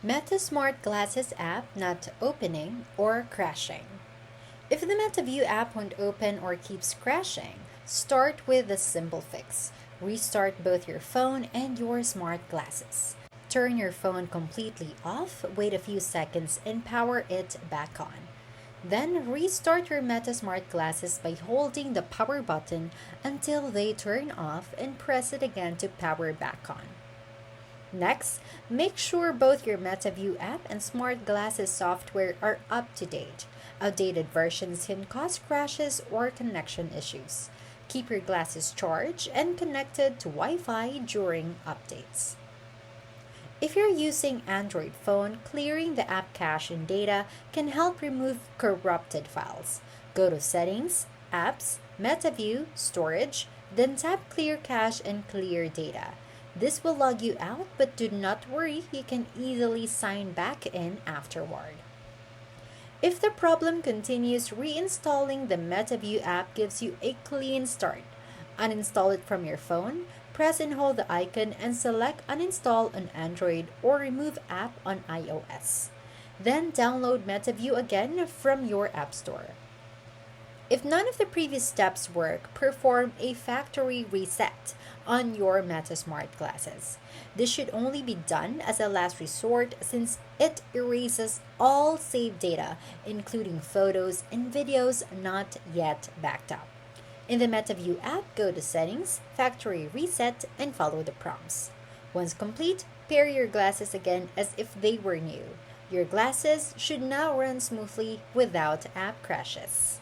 Meta Smart Glasses app not opening or crashing. If the MetaView app won't open or keeps crashing, start with a simple fix. Restart both your phone and your smart glasses. Turn your phone completely off, wait a few seconds, and power it back on. Then restart your Meta Smart Glasses by holding the power button until they turn off and press it again to power back on. Next, make sure both your MetaView app and smart glasses software are up to date. Outdated versions can cause crashes or connection issues. Keep your glasses charged and connected to Wi-Fi during updates. If you're using Android phone, clearing the app cache and data can help remove corrupted files. Go to Settings, Apps, MetaView, Storage, then tap Clear Cache and Clear Data. This will log you out, but do not worry, you can easily sign back in afterward. If the problem continues, reinstalling the MetaView app gives you a clean start. Uninstall it from your phone, press and hold the icon and select Uninstall on Android or Remove App on iOS. Then download MetaView again from your App Store. If none of the previous steps work, perform a factory reset on your Meta Smart Glasses. This should only be done as a last resort since it erases all saved data, including photos and videos not yet backed up. In the MetaView app, go to Settings, Factory Reset, and follow the prompts. Once complete, pair your glasses again as if they were new. Your glasses should now run smoothly without app crashes.